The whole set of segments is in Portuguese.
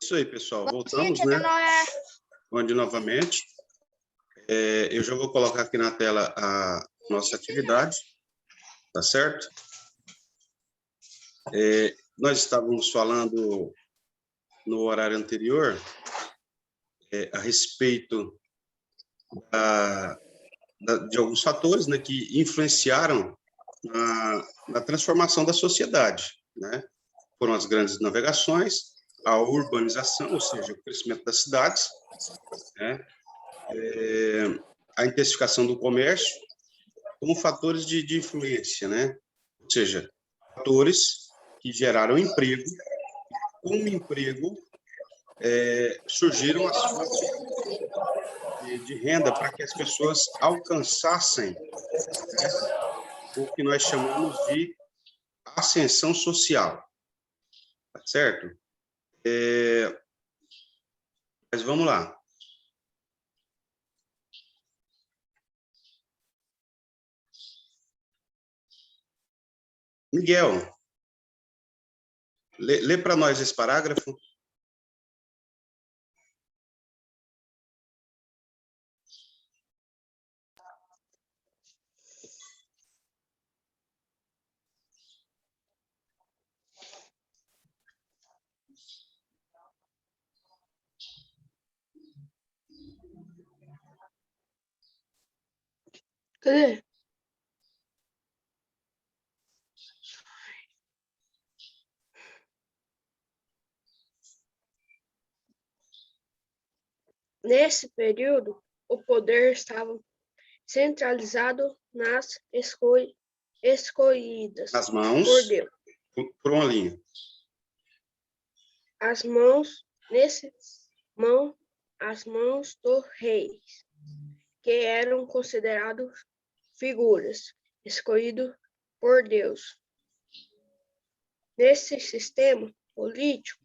Isso aí, pessoal. Bom Voltamos, dia, né? Noé. Onde novamente. Eu já vou colocar aqui na tela a nossa atividade, tá certo? Nós estávamos falando no horário anterior a respeito de alguns fatores, né, que influenciaram na transformação da sociedade, né? Foram as grandes navegações, a urbanização, ou seja, o crescimento das cidades, né? A intensificação do comércio, como fatores de influência, né? Ou seja, fatores que geraram emprego, com o emprego surgiram as fontes de renda para que as pessoas alcançassem, né, o que nós chamamos de ascensão social, tá certo? Mas vamos lá. Miguel, lê para nós esse parágrafo. Cadê? Nesse período, o poder estava centralizado nas escolhidas As por mãos, Deus. por uma linha. As mãos dos reis, que eram considerados figuras escolhidas por Deus. Nesse sistema político,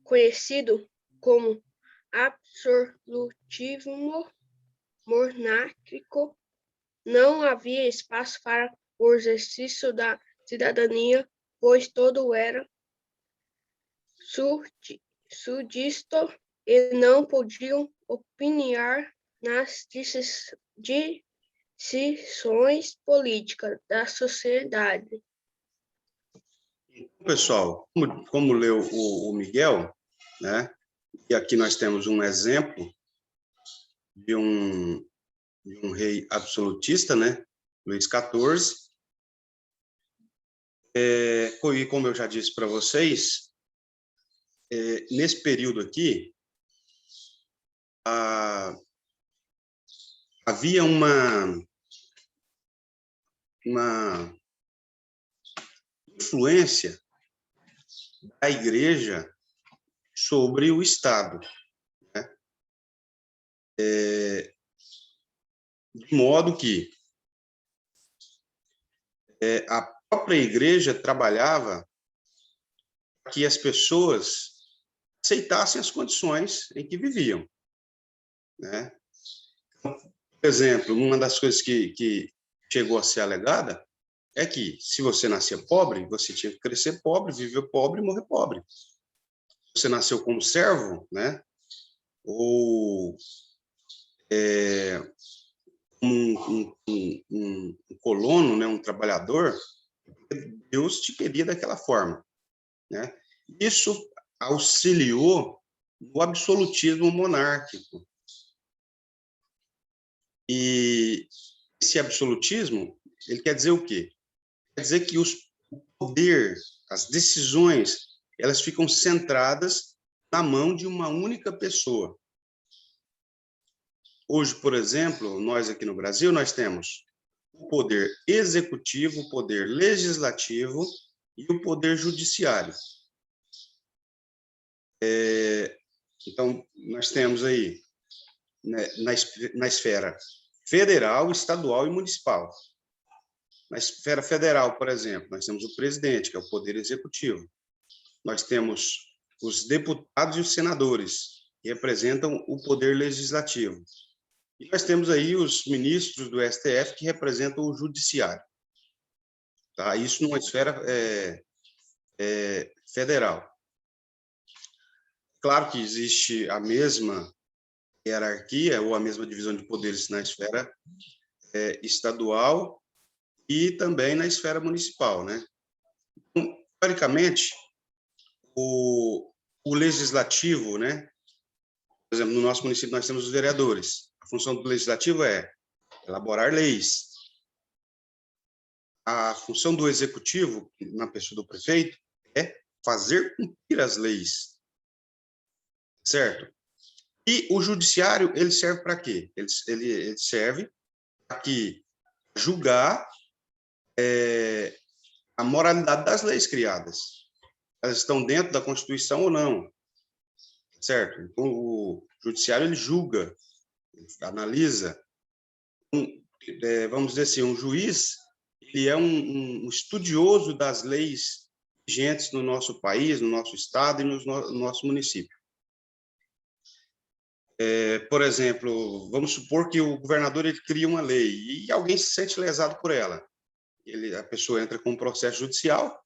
conhecido como absolutismo monárquico, não havia espaço para o exercício da cidadania, pois todo era sudista e não podiam opinar nas decisões políticas da sociedade. Pessoal, como leu o Miguel, né? E aqui nós temos um exemplo de um rei absolutista, né? Luís XIV. E como eu já disse para vocês, nesse período aqui, havia uma influência da igreja sobre o Estado, né? De modo que a própria igreja trabalhava para que as pessoas aceitassem as condições em que viviam, né? Por exemplo, uma das coisas que chegou a ser alegada é que, se você nascia pobre, você tinha que crescer pobre, viver pobre e morrer pobre. Você nasceu como servo, né? Ou um colono, né? Um trabalhador, Deus te queria daquela forma, né? Isso auxiliou no absolutismo monárquico. E esse absolutismo, ele quer dizer o quê? Quer dizer que o poder, as decisões, elas ficam centradas na mão de uma única pessoa. Hoje, por exemplo, nós aqui no Brasil, nós temos o poder executivo, o poder legislativo e o poder judiciário. Então, nós temos aí, né, na esfera federal, estadual e municipal. Na esfera federal, por exemplo, nós temos o presidente, que é o poder executivo. Nós temos os deputados e os senadores, que representam o poder legislativo. E nós temos aí os ministros do STF, que representam o judiciário. Tá? Isso numa esfera federal. Claro que existe a mesma hierarquia ou a mesma divisão de poderes na esfera estadual e também na esfera municipal, né? Então, teoricamente, o legislativo, né? Por exemplo, no nosso município nós temos os vereadores. A função do legislativo é elaborar leis. A função do executivo, na pessoa do prefeito, é fazer cumprir as leis, certo? E o judiciário, ele serve para quê? Ele serve para julgar a moralidade das leis criadas. Elas estão dentro da Constituição ou não, certo? Então, o judiciário, ele julga, ele analisa. Vamos dizer assim, um juiz, ele é um estudioso das leis vigentes no nosso país, no nosso estado e no nosso município. Por exemplo, vamos supor que o governador ele cria uma lei e alguém se sente lesado por ela. A pessoa entra com um processo judicial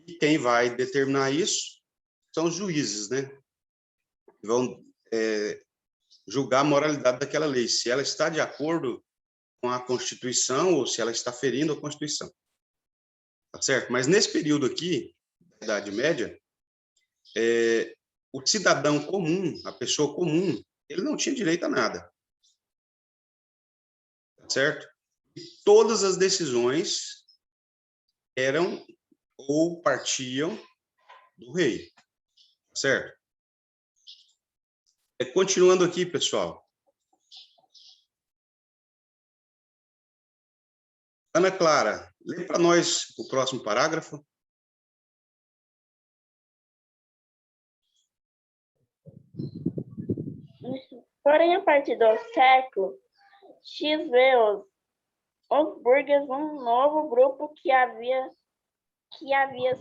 e quem vai determinar isso são os juízes, né? Vão julgar a moralidade daquela lei, se ela está de acordo com a Constituição ou se ela está ferindo a Constituição. Tá certo? Mas nesse período aqui, da Idade Média, o cidadão comum, a pessoa comum, ele não tinha direito a nada. Tá certo? E todas as decisões eram ou partiam do rei. Tá certo? Continuando aqui, pessoal. Ana Clara, lê para nós o próximo parágrafo. Porém, a partir do século X, os burgueses, um novo grupo que havia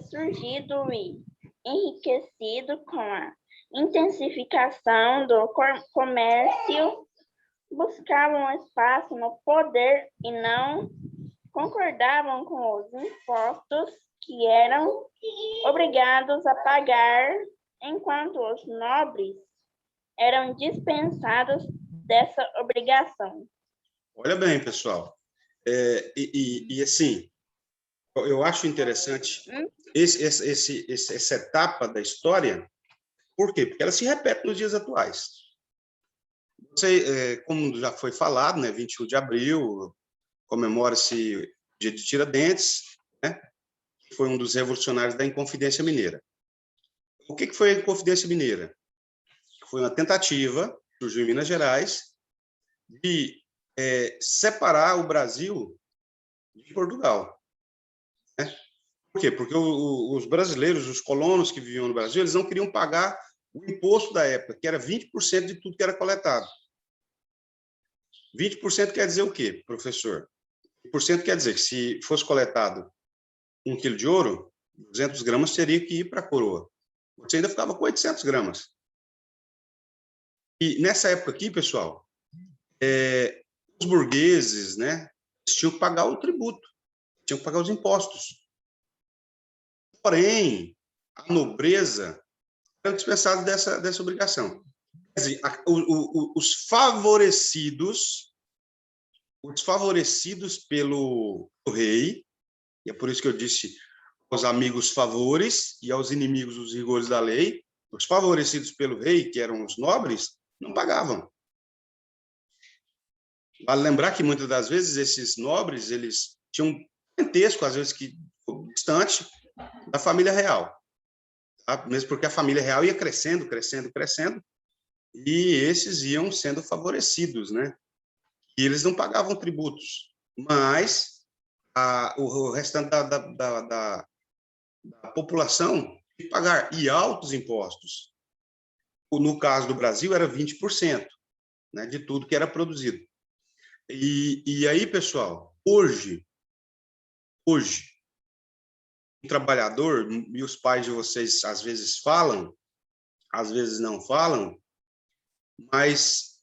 surgido e enriquecido com a intensificação do comércio, buscavam espaço no poder e não concordavam com os impostos que eram obrigados a pagar, enquanto os nobres eram dispensados dessa obrigação. Olha bem, pessoal. Assim, eu acho interessante essa etapa da história. Por quê? Porque ela se repete nos dias atuais. Como já foi falado, né, 21 de abril, comemora-se o dia de Tiradentes, né, que foi um dos revolucionários da Inconfidência Mineira. O que foi a Inconfidência Mineira? Foi uma tentativa, surgiu em Minas Gerais, de separar o Brasil de Portugal. Né? Por quê? Porque os brasileiros, os colonos que viviam no Brasil, eles não queriam pagar o imposto da época, que era 20% de tudo que era coletado. 20% quer dizer o quê, professor? 20% quer dizer que se fosse coletado 1 quilo de ouro, 200 gramas teria que ir para a coroa. Você ainda ficava com 800 gramas. E nessa época aqui, pessoal, os burgueses, né, tinham que pagar o tributo, tinham que pagar os impostos. Porém, a nobreza era dispensada dessa obrigação. Quer dizer, os favorecidos pelo rei, e é por isso que eu disse aos amigos favores e aos inimigos os rigores da lei, os favorecidos pelo rei, que eram os nobres, não pagavam. Vale lembrar que muitas das vezes esses nobres, eles tinham um parentesco, às vezes que distante da família real, tá? Mesmo porque a família real ia crescendo, crescendo, crescendo, e esses iam sendo favorecidos, né? E eles não pagavam tributos, mas o restante da população tinha que pagar, e altos impostos. No caso do Brasil, era 20%, né, de tudo que era produzido. E aí, pessoal, hoje, o trabalhador, e os pais de vocês às vezes falam, às vezes não falam, mas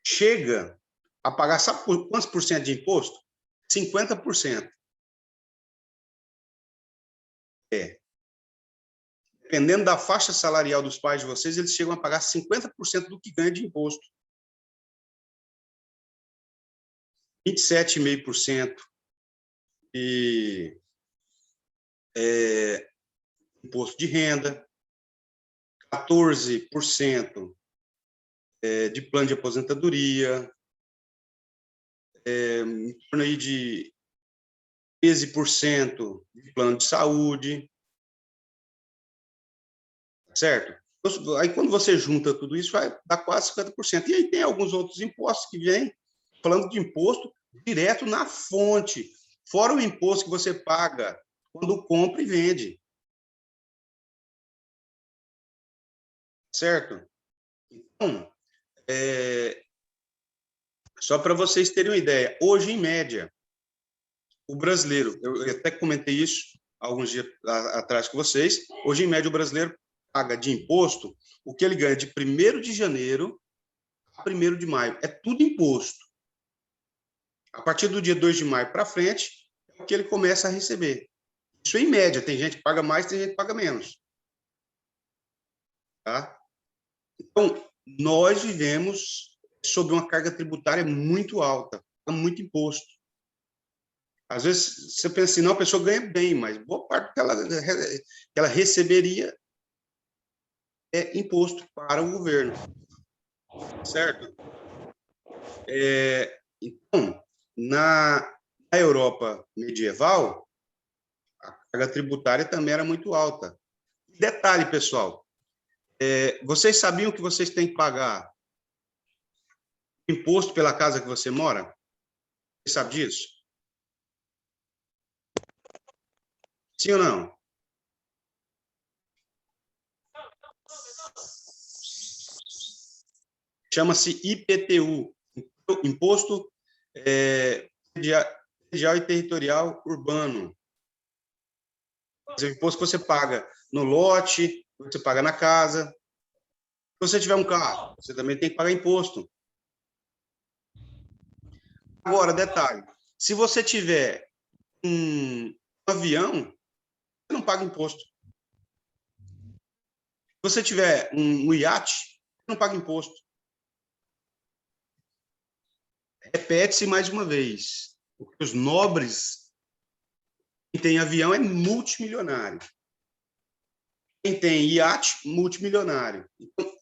chega a pagar, sabe quantos por cento de imposto? 50%. dependendo da faixa salarial dos pais de vocês, eles chegam a pagar 50% do que ganha de imposto. 27,5% de imposto de renda, 14% de plano de aposentadoria, em torno aí de 13% de plano de saúde, certo? Aí, quando você junta tudo isso, vai dar quase 50%. E aí tem alguns outros impostos que vêm, falando de imposto direto na fonte, fora o imposto que você paga quando compra e vende. Certo? Então, só para vocês terem uma ideia, hoje, em média, o brasileiro, eu até comentei isso alguns dias atrás com vocês, hoje, em média, o brasileiro paga de imposto o que ele ganha de 1º de janeiro a 1º de maio. É tudo imposto. A partir do dia 2 de maio para frente, é o que ele começa a receber. Isso em média. Tem gente que paga mais, tem gente que paga menos. Tá? Então, nós vivemos sob uma carga tributária muito alta, muito imposto. Às vezes, você pensa assim, não, a pessoa ganha bem, mas boa parte que ela receberia é imposto para o governo. Certo? Então, na Europa medieval, a carga tributária também era muito alta. Detalhe, pessoal, vocês sabiam que vocês têm que pagar imposto pela casa que você mora? Você sabe disso? Sim ou não? Chama-se IPTU, Imposto Predial e Territorial Urbano. É o imposto que você paga no lote, que você paga na casa. Se você tiver um carro, você também tem que pagar imposto. Agora, detalhe, se você tiver um avião, você não paga imposto. Se você tiver um iate, você não paga imposto. Repete-se mais uma vez. Os nobres, quem tem avião é multimilionário. Quem tem iate, multimilionário. Então,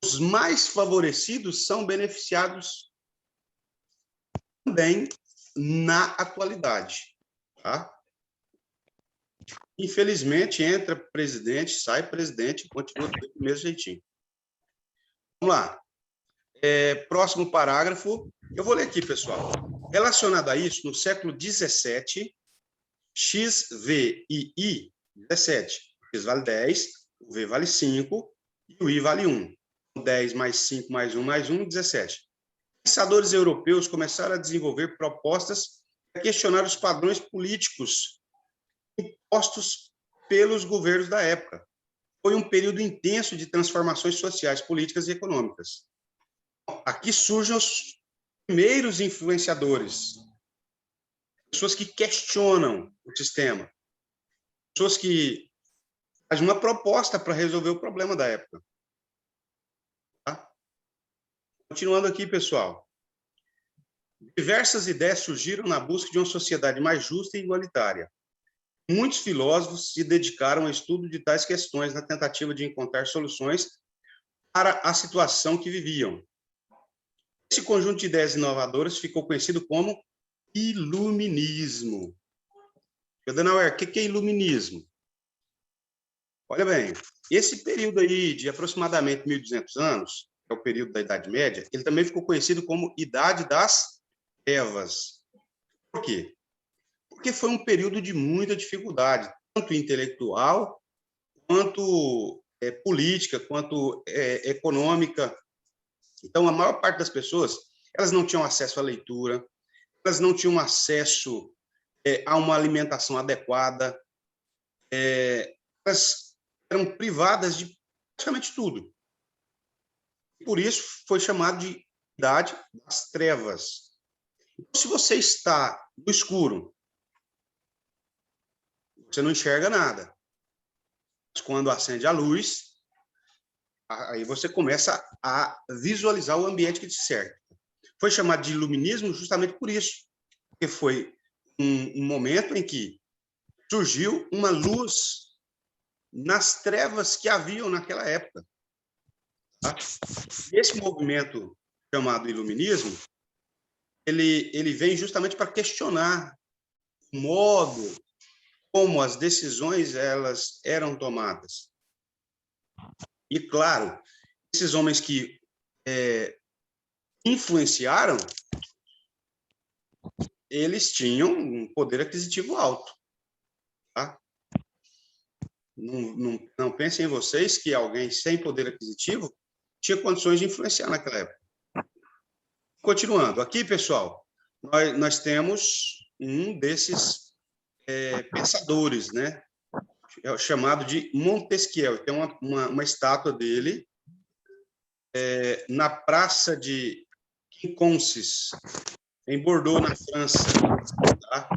os mais favorecidos são beneficiados também na atualidade. Tá? Infelizmente, entra presidente, sai presidente, continua do mesmo jeitinho. Vamos lá. Próximo parágrafo. Eu vou ler aqui, pessoal. Relacionado a isso, no século XVII, X, V e I, 17. X vale 10, o V vale 5 e o I vale 1. 10 mais 5 mais 1 mais 1, 17. Pensadores europeus começaram a desenvolver propostas para questionar os padrões políticos impostos pelos governos da época. Foi um período intenso de transformações sociais, políticas e econômicas. Aqui surgem os primeiros influenciadores, pessoas que questionam o sistema, pessoas que fazem uma proposta para resolver o problema da época. Tá? Continuando aqui, pessoal. Diversas ideias surgiram na busca de uma sociedade mais justa e igualitária. Muitos filósofos se dedicaram ao estudo de tais questões na tentativa de encontrar soluções para a situação que viviam. Esse conjunto de ideias inovadoras ficou conhecido como Iluminismo. Adenauer, o que é Iluminismo? Olha bem, esse período aí de aproximadamente 1.200 anos, que é o período da Idade Média, ele também ficou conhecido como Idade das Trevas. Por quê? Porque foi um período de muita dificuldade, tanto intelectual, quanto política, quanto econômica. Então, a maior parte das pessoas, elas não tinham acesso à leitura, elas não tinham acesso a uma alimentação adequada, elas eram privadas de praticamente tudo. Por isso, foi chamado de Idade das Trevas. Então, se você está no escuro, você não enxerga nada. quando acende a luz, aí você começa a visualizar o ambiente que te cerca. Foi chamado de iluminismo justamente por isso, porque foi um momento em que surgiu uma luz nas trevas que haviam naquela época. Tá? E esse movimento chamado iluminismo, ele vem justamente para questionar o modo como as decisões elas eram tomadas. E, claro, esses homens que influenciaram, eles tinham um poder aquisitivo alto. Tá? Não pensem em vocês que alguém sem poder aquisitivo tinha condições de influenciar naquela época. Continuando, aqui, pessoal, nós temos um desses pensadores, né? É chamado de Montesquieu. Tem uma estátua dele na Praça de Quinconces, em Bordeaux, na França. Tá?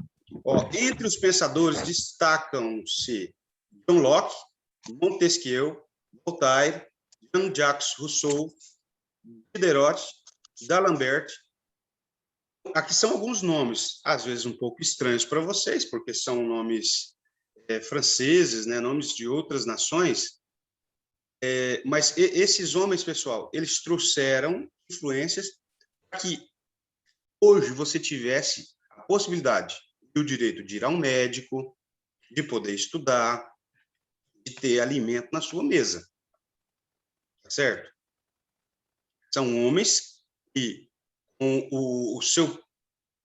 Ó, entre os pensadores destacam-se John Locke, Montesquieu, Voltaire, Jean-Jacques Rousseau, Diderot, D'Alembert. Aqui são alguns nomes, às vezes um pouco estranhos para vocês, porque são nomes franceses, né, nomes de outras nações, mas esses homens, pessoal, eles trouxeram influências para que hoje você tivesse a possibilidade e o direito de ir a um médico, de poder estudar, de ter alimento na sua mesa. Tá certo? São homens que, com o seu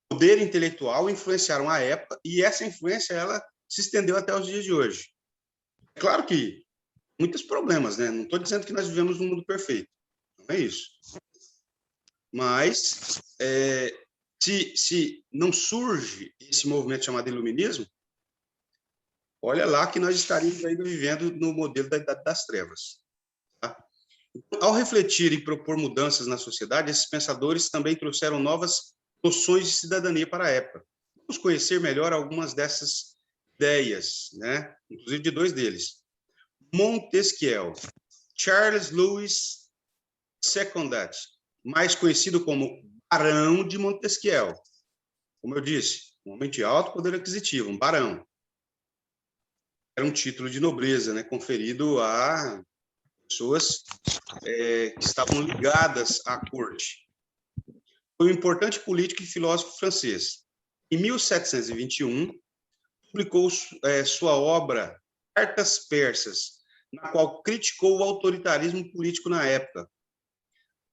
poder intelectual, influenciaram a época, e essa influência ela se estendeu até os dias de hoje. É claro que muitos problemas, né? Não estou dizendo que nós vivemos num mundo perfeito, não é isso. Mas, se não surge esse movimento chamado iluminismo, olha lá que nós estaríamos ainda vivendo no modelo da Idade das Trevas. Tá? Ao refletir e propor mudanças na sociedade, esses pensadores também trouxeram novas noções de cidadania para a época. Vamos conhecer melhor algumas dessas ideias, né? Inclusive de dois deles. Montesquieu, Charles Louis Secondat, mais conhecido como Barão de Montesquieu. Como eu disse, um homem de alto poder aquisitivo, um barão. Era um título de nobreza, né, conferido a pessoas que estavam ligadas à corte. Foi um importante político e filósofo francês. Em 1721, publicou sua obra Cartas Persas, na qual criticou o autoritarismo político na época.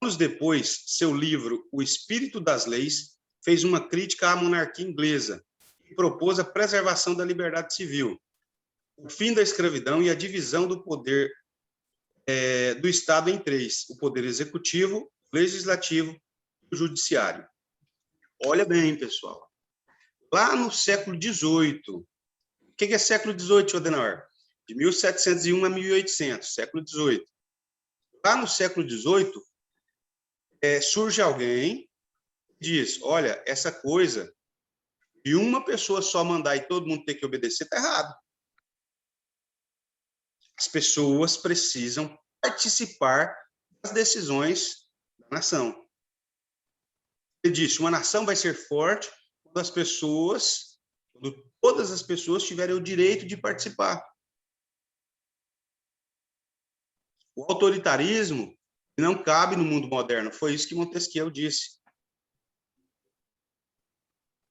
Anos depois, seu livro O Espírito das Leis fez uma crítica à monarquia inglesa e propôs a preservação da liberdade civil, o fim da escravidão e a divisão do poder do Estado em três: o poder executivo, o legislativo e o judiciário. Olha bem, pessoal. Lá no século XVIII, o que é século XVIII, Adenauer? De 1701 a 1800, século XVIII. Lá no século XVIII, surge alguém e diz, olha, essa coisa de uma pessoa só mandar e todo mundo ter que obedecer está errado. As pessoas precisam participar das decisões da nação. Ele disse, uma nação vai ser forte quando todas as pessoas tiverem o direito de participar. O autoritarismo não cabe no mundo moderno, foi isso que Montesquieu disse.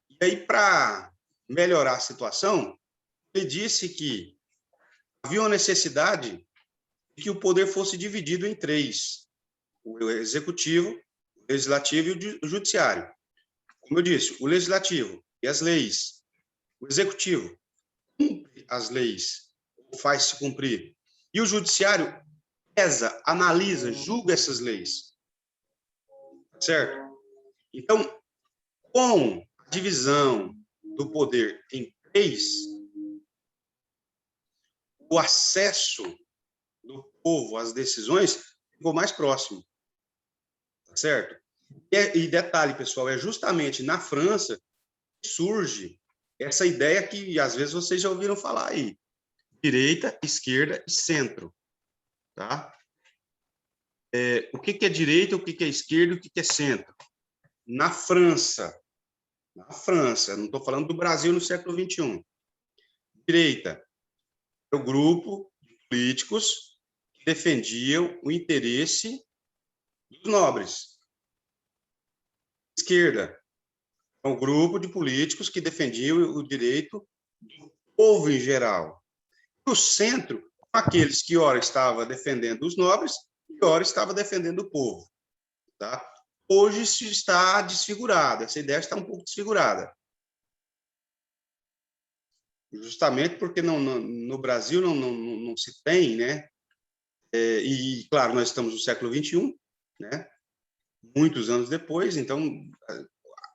E aí, para melhorar a situação, ele disse que havia uma necessidade de que o poder fosse dividido em três: o executivo, o legislativo e o judiciário. Como eu disse, o legislativo e as leis, o executivo cumpre as leis, faz-se cumprir, e o judiciário pesa, analisa, julga essas leis. Certo? Então, com a divisão do poder em três, o acesso do povo às decisões ficou mais próximo. Certo? E detalhe, pessoal, é justamente na França que surge essa ideia que às vezes vocês já ouviram falar aí, direita, esquerda e centro. Tá? O que é direita, o que é esquerda, o que é centro? Na França, não estou falando do Brasil no século XXI. Direita é o grupo de políticos que defendiam o interesse dos nobres. Esquerda é um grupo de políticos que defendiam o direito do povo em geral. E o centro, aqueles que ora estava defendendo os nobres e ora estava defendendo o povo. Tá? Hoje isso está desfigurado, essa ideia está um pouco desfigurada. Justamente porque no Brasil não se tem, né? E, claro, nós estamos no século XXI, né? Muitos anos depois, então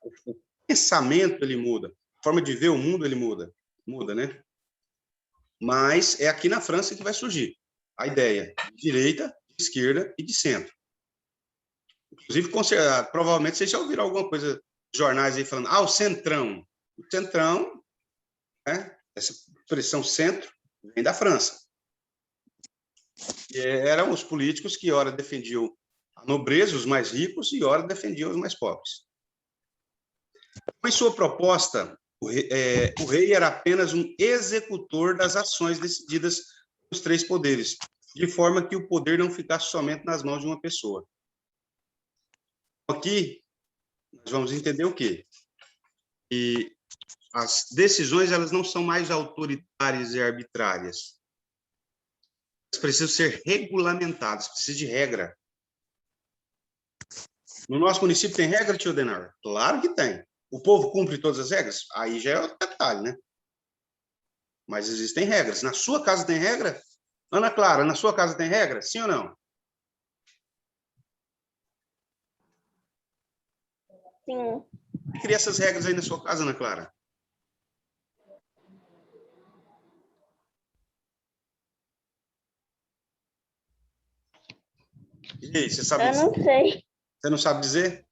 o pensamento ele muda, a forma de ver o mundo ele muda, né? Mas é aqui na França que vai surgir a ideia de direita, de esquerda e de centro. Inclusive, provavelmente vocês já ouviram alguma coisa de jornais aí falando, o centrão. O centrão, né? Essa expressão centro vem da França. E eram os políticos que ora defendiam a nobreza, os mais ricos, e ora defendiam os mais pobres. Em sua proposta, o rei era apenas um executor das ações decididas pelos três poderes, de forma que o poder não ficasse somente nas mãos de uma pessoa. Aqui, nós vamos entender o quê? Que as decisões elas não são mais autoritárias e arbitrárias. Elas precisam ser regulamentadas, precisa de regra. No nosso município tem regra, tio Denar? Claro que tem. O povo cumpre todas as regras? Aí já é outro detalhe, né? Mas existem regras. Na sua casa tem regra? Ana Clara, na sua casa tem regra? Sim ou não? Sim. Quem cria essas regras aí na sua casa, Ana Clara? E aí, você sabe Eu dizer? não sei. Você não sabe dizer?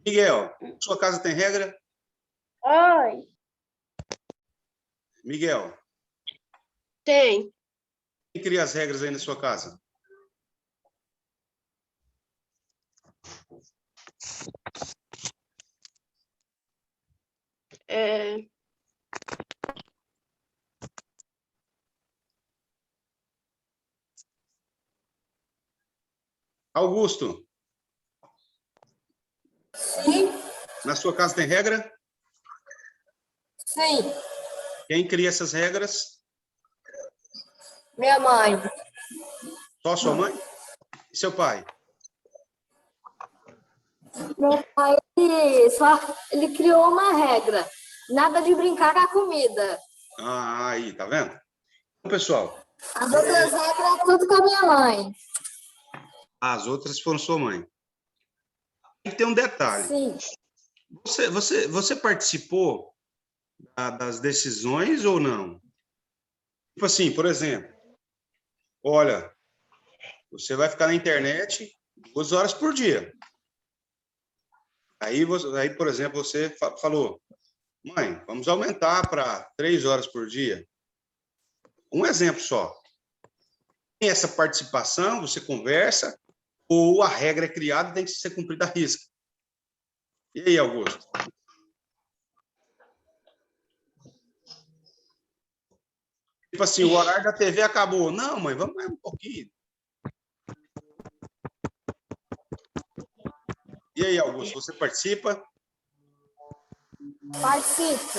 Miguel, sua casa tem regra? Oi. Miguel, Tem. quem cria as regras aí na sua casa? É, Augusto, Sim, na sua casa tem regra? sim, Quem cria essas regras? minha mãe. Só sua mãe? E seu pai? Meu pai, ele criou uma regra. Nada de brincar com a comida. Aí, tá vendo? Então, pessoal, As outras regras é tudo com a minha mãe. as outras foram sua mãe. Tem que ter um detalhe. Sim, Você participou das decisões ou não? Tipo assim, por exemplo, olha, você vai ficar na internet 2 horas por dia. Aí, por exemplo, você falou, mãe, vamos aumentar para 3 horas por dia. Um exemplo só. Tem essa participação, você conversa, ou a regra é criada e tem que ser cumprida à risca. E aí, Augusto? Tipo assim, o horário da TV acabou. Não, mãe, vamos mais um pouquinho. E aí, Augusto, você participa? participo.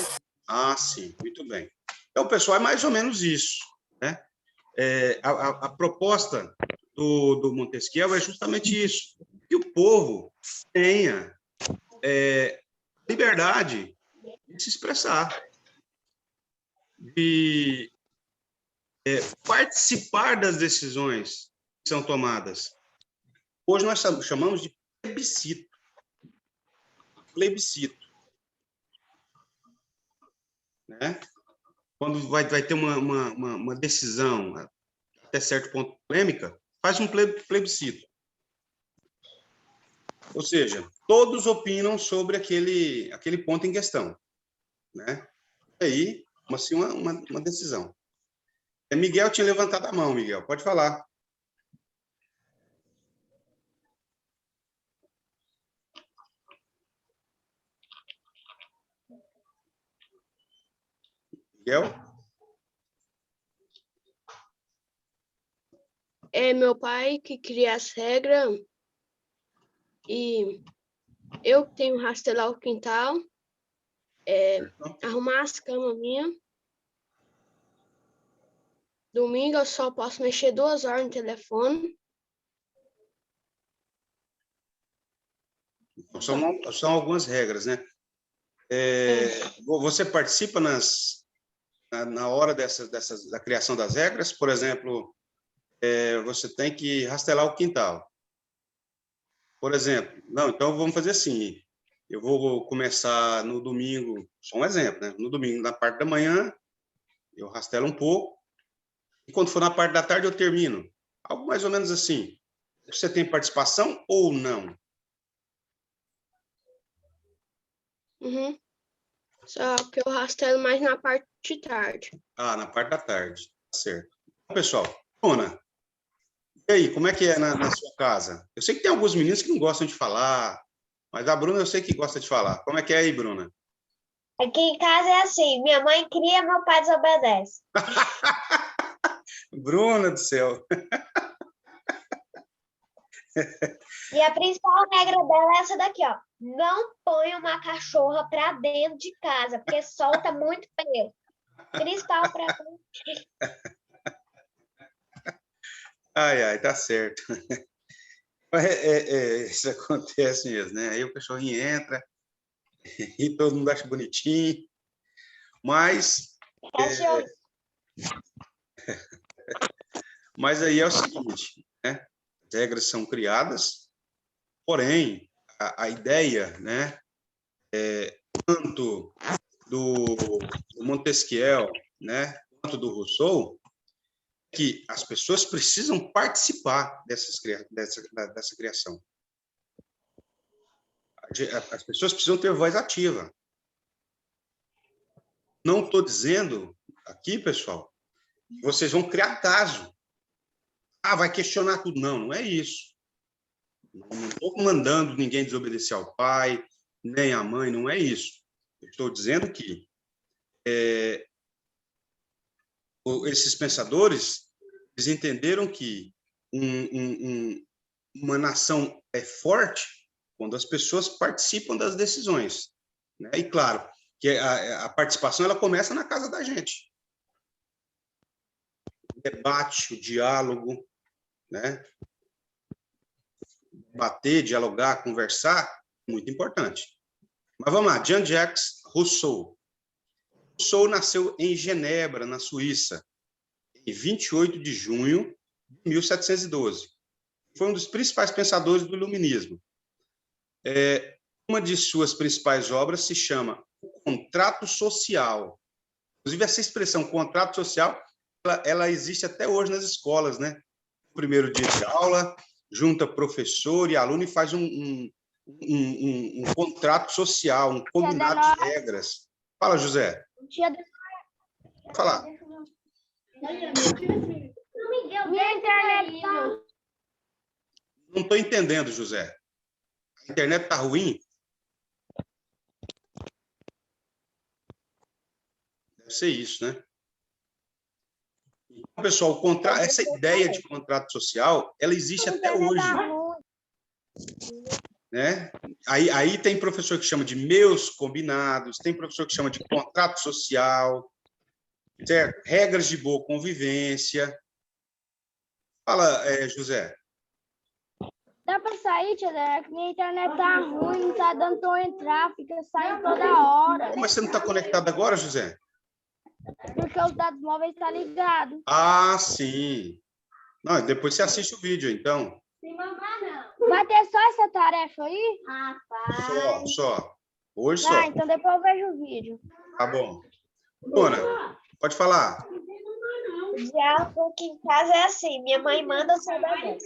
Sim, muito bem. Então, pessoal, é mais ou menos isso, né? A proposta do Montesquieu é justamente isso, que o povo tenha liberdade de se expressar, de participar das decisões que são tomadas. Hoje nós chamamos de plebiscito. Plebiscito. Né? Quando vai ter uma decisão, até certo ponto polêmica, faz um plebiscito. Ou seja, todos opinam sobre aquele ponto em questão. Né? E aí, uma decisão. Miguel tinha levantado a mão, Miguel. Pode falar. Miguel? É meu pai que cria as regras e eu tenho que rastelar o quintal, arrumar as camas minhas. Domingo eu só posso mexer 2 horas no telefone. São algumas regras, né? Você participa na hora da criação das regras? Por exemplo, você tem que rastelar o quintal. Por exemplo, não, então vamos fazer assim. Eu vou começar no domingo, só um exemplo, né? No domingo, na parte da manhã, eu rastelo um pouco. E quando for na parte da tarde, eu termino. Algo mais ou menos assim. Você tem participação ou não? Uhum. Só que eu rastelo mais na parte de tarde. Ah, na parte da tarde. Certo. Então, pessoal, Bruna, e aí, como é que é na sua casa? Eu sei que tem alguns meninos que não gostam de falar, mas a Bruna eu sei que gosta de falar. Como é que é aí, Bruna? Aqui em casa é assim, minha mãe cria, meu pai desobedece. Bruna do céu. E a principal regra dela é essa daqui, ó. Não põe uma cachorra pra dentro de casa, porque solta muito pelo. Principal pra Ai, ai, tá certo. Isso acontece mesmo, né? Aí o cachorrinho entra e todo mundo acha bonitinho, mas, cachorro. mas aí é o seguinte, né? As regras são criadas, porém, a ideia, né? Tanto do Montesquieu, né? Quanto do Rousseau, que as pessoas precisam participar dessa criação. As pessoas precisam ter voz ativa. Não estou dizendo aqui, pessoal, que vocês vão criar caso. Ah, vai questionar tudo. Não, não é isso. Não estou mandando ninguém desobedecer ao pai, nem à mãe, não é isso. Eu estou dizendo que esses pensadores, eles entenderam que uma nação é forte quando as pessoas participam das decisões, né? E claro que a participação ela começa na casa da gente. O debate, o diálogo, né? Debater, dialogar, conversar, muito importante. Mas vamos lá, Jean-Jacques Rousseau. Rousseau nasceu em Genebra, na Suíça, em 28 de junho de 1712. Foi um dos principais pensadores do iluminismo. Uma de suas principais obras se chama O Contrato Social. Inclusive, essa expressão, contrato social, ela existe até hoje nas escolas, né? No primeiro dia de aula, junta professor e aluno e faz um contrato social, um combinado de regras. Fala, José. Pode falar. Minha internet tá... Não estou entendendo, José. A internet está ruim? Deve ser isso, né? Então, pessoal, essa ideia de contrato social, ela existe até hoje. Né? Aí tem professor que chama de meus combinados, tem professor que chama de contrato social, certo? Regras de boa convivência. Fala, José. Dá pra sair, tia Dé? Minha internet tá ruim, não tá dando pra eu entrar, fica saindo toda hora. Mas você não está conectado agora, José? Porque os dados móveis tá ligado. Ah, sim. Não, depois você assiste o vídeo, então. Vai ter só essa tarefa aí? Só. Hoje só. Então depois eu vejo o vídeo. Tá bom. Bruna, pode falar. O diálogo aqui em casa é assim, minha mãe manda o seu bebê.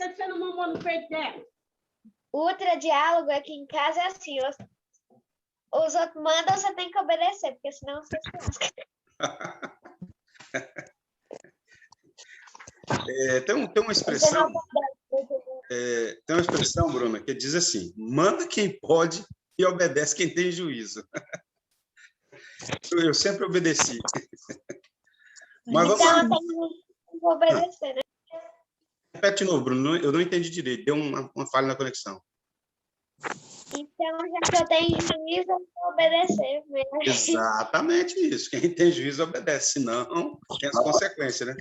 Outra diálogo aqui em casa é assim, os outros mandam, você tem que obedecer, porque senão você se lasca. Tem uma expressão, Bruna, que diz assim: manda quem pode e obedece quem tem juízo. Eu sempre obedeci. Mas vamos lá. Então, eu tenho que obedecer, né? Repete de novo, Bruno. Eu não entendi direito. Deu uma falha na conexão. Então, já que eu tenho juízo, eu vou obedecer mesmo. Exatamente isso. Quem tem juízo obedece, senão tem as consequências, né?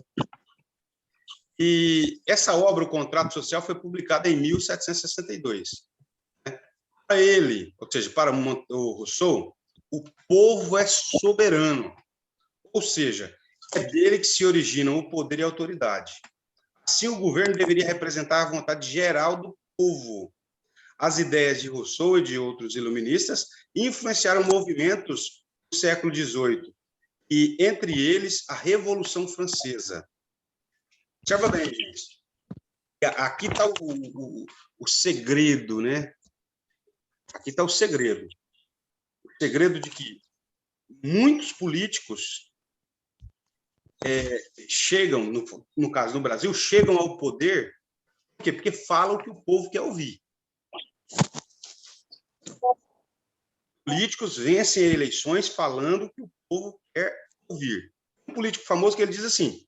E essa obra, o Contrato Social, foi publicada em 1762. Para ele, ou seja, para o Rousseau, o povo é soberano. Ou seja, é dele que se originam o poder e a autoridade. Assim, o governo deveria representar a vontade geral do povo. As ideias de Rousseau e de outros iluministas influenciaram movimentos do século XVIII, e, entre eles, a Revolução Francesa. Observa bem, gente. Aqui está o segredo, né? Aqui está o segredo. O segredo de que muitos políticos chegam, no caso do Brasil, chegam ao poder, por quê? Porque falam o que o povo quer ouvir. Políticos vencem eleições falando o que o povo quer ouvir. Um político famoso que ele diz assim: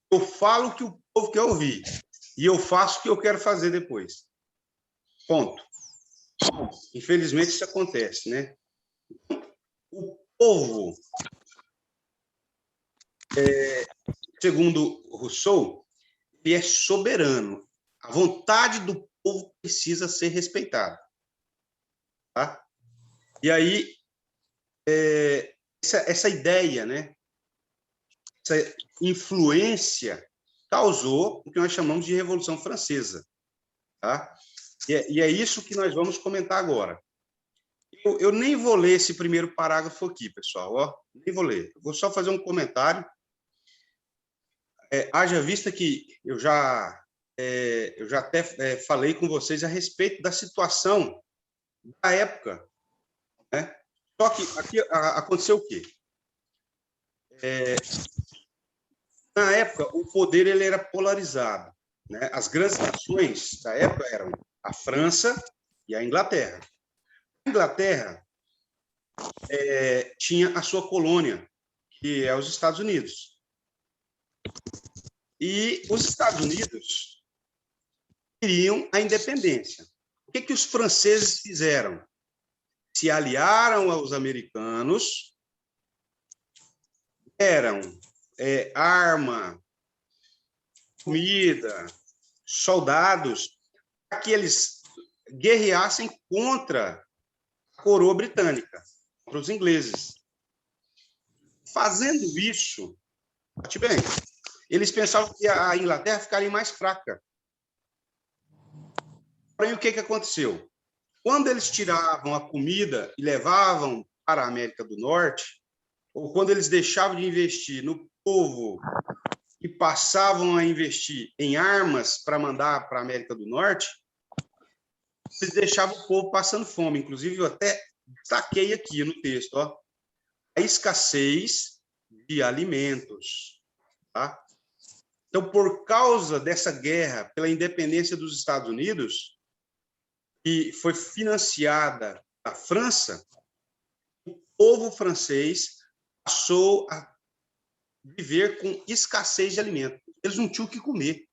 eu falo o que o povo quer ouvir e eu faço o que eu quero fazer depois. Ponto. Infelizmente isso acontece, né? O povo, segundo Rousseau, ele é soberano. A vontade do povo precisa ser respeitada. Tá? E aí, essa ideia, né? Essa influência causou o que nós chamamos de Revolução Francesa. Tá? E é isso que nós vamos comentar agora. Eu nem vou ler esse primeiro parágrafo aqui, pessoal. Ó, nem vou ler. Eu vou só fazer um comentário. Haja vista que eu já até falei com vocês a respeito da situação da época, né? Só que aqui aconteceu o quê? Na época, o poder ele era polarizado, né? As grandes nações da época eram a França e a Inglaterra. A Inglaterra tinha a sua colônia, que é os Estados Unidos. E os Estados Unidos queriam a independência. O que os franceses fizeram? Se aliaram aos americanos, deram arma, comida, soldados, para que eles guerreassem contra a coroa britânica, contra os ingleses. Fazendo isso, note bem, eles pensavam que a Inglaterra ficaria mais fraca. Porém, o que aconteceu? Quando eles tiravam a comida e levavam para a América do Norte, ou quando eles deixavam de investir no povo e passavam a investir em armas para mandar para a América do Norte, eles deixavam o povo passando fome. Inclusive, eu até destaquei aqui no texto, ó, a escassez de alimentos. Tá? Então, por causa dessa guerra pela independência dos Estados Unidos, que foi financiada da França, o povo francês passou a viver com escassez de alimento. Eles não tinham o que comer.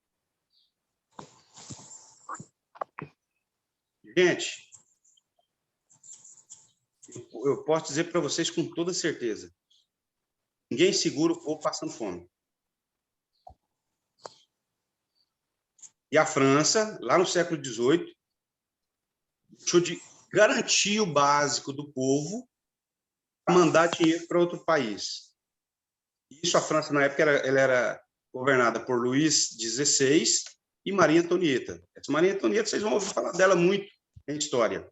Gente, eu posso dizer para vocês com toda certeza, ninguém segura o povo passando fome. E a França, lá no século XVIII, deixou de garantir o básico do povo para mandar dinheiro para outro país. Isso, a França, na época, ela era governada por Luís XVI e Maria Antonieta. Essa Maria Antonieta, vocês vão ouvir falar dela muito em história.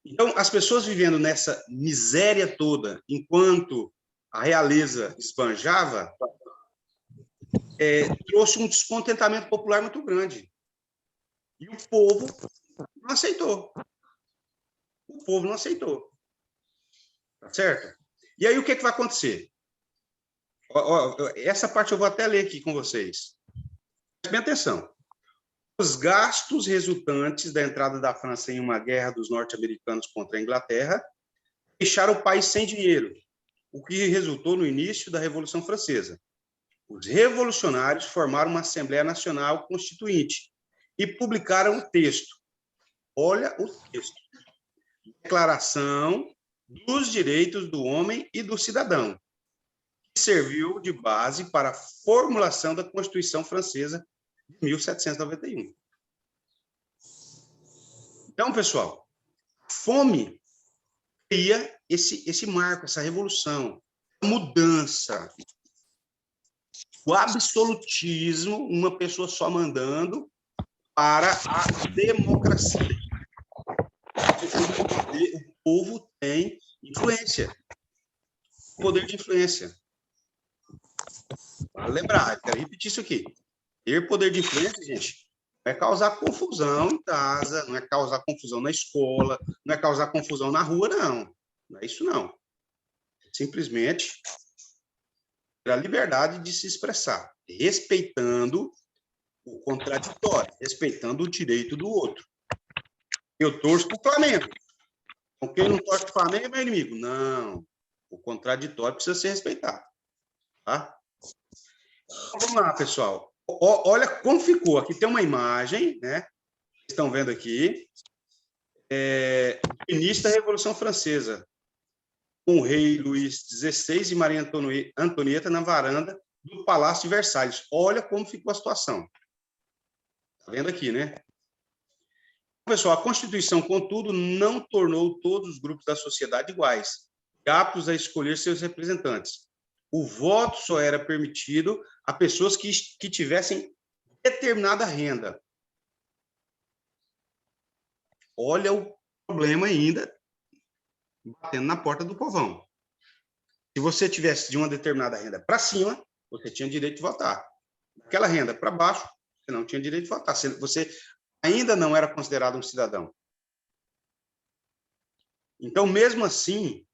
Então, as pessoas vivendo nessa miséria toda, enquanto a realeza esbanjava, trouxe um descontentamento popular muito grande. E o povo não aceitou. O povo não aceitou. Tá certo? E aí, o que vai acontecer? Essa parte eu vou até ler aqui com vocês. Preste bem atenção. Os gastos resultantes da entrada da França em uma guerra dos norte-americanos contra a Inglaterra deixaram o país sem dinheiro, o que resultou no início da Revolução Francesa. Os revolucionários formaram uma Assembleia Nacional Constituinte e publicaram o texto. Olha o texto. Declaração dos Direitos do Homem e do Cidadão, que serviu de base para a formulação da Constituição Francesa de 1791. Então, pessoal, a fome cria esse marco, essa revolução, a mudança, o absolutismo, uma pessoa só mandando, para a democracia. O povo tem influência, poder de influência. Para lembrar, quero repetir isso aqui. Ter poder de influência, gente, não é causar confusão em casa, não é causar confusão na escola, não é causar confusão na rua, não. Não é isso, não. Simplesmente ter a liberdade de se expressar, respeitando o contraditório, respeitando o direito do outro. Eu torço para o Flamengo. Então, quem não torce para o Flamengo é meu inimigo. Não. O contraditório precisa ser respeitado. Tá? Então, vamos lá, pessoal. Olha como ficou. Aqui tem uma imagem, né? Vocês estão vendo aqui. Do início da Revolução Francesa, com o rei Luís XVI e Maria Antonieta na varanda do Palácio de Versalhes. Olha como ficou a situação. Está vendo aqui, né? Pessoal, a Constituição, contudo, não tornou todos os grupos da sociedade iguais, aptos a escolher seus representantes. O voto só era permitido a pessoas que tivessem determinada renda. Olha o problema ainda batendo na porta do povão. Se você tivesse de uma determinada renda para cima, você tinha direito de votar. Daquela renda para baixo, você não tinha direito de votar. Você ainda não era considerado um cidadão. Então, mesmo assim,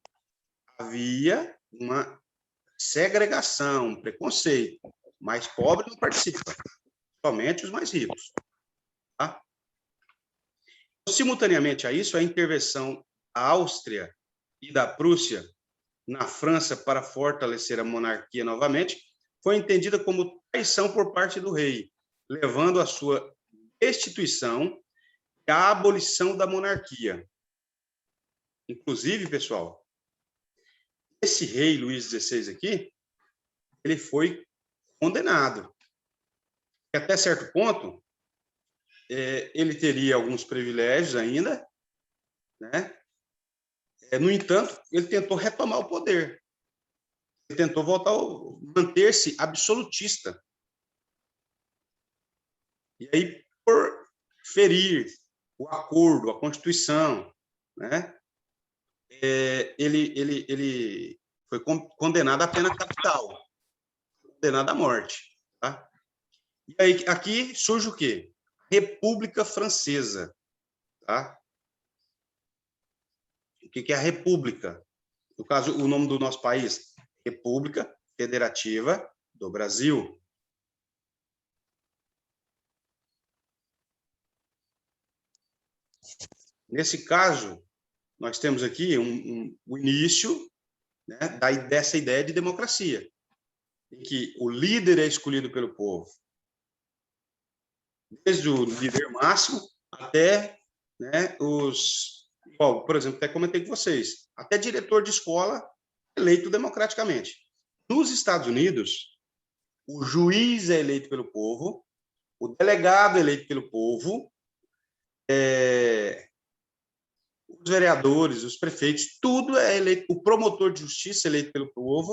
havia uma segregação, um preconceito. O mais pobre não participa, somente os mais ricos. Tá? Simultaneamente a isso, a intervenção da Áustria e da Prússia na França para fortalecer a monarquia novamente foi entendida como traição por parte do rei, levando à sua destituição e à abolição da monarquia. Inclusive, pessoal, esse rei Luís XVI aqui, ele foi condenado. E até certo ponto, ele teria alguns privilégios ainda, né? No entanto, ele tentou retomar o poder. Ele tentou manter-se absolutista. E aí, por ferir o acordo, a Constituição, né? Ele foi condenado à pena capital, condenado à morte. Tá? E aí, aqui surge o quê? República Francesa. Tá? O que é a República? No caso, o nome do nosso país, República Federativa do Brasil. Nesse caso, nós temos aqui o início, né, dessa ideia de democracia, em que o líder é escolhido pelo povo, desde o líder máximo até, né, por exemplo, até comentei com vocês, até diretor de escola eleito democraticamente. Nos Estados Unidos, o juiz é eleito pelo povo, o delegado é eleito pelo povo, os vereadores, os prefeitos, tudo é eleito, o promotor de justiça é eleito pelo povo,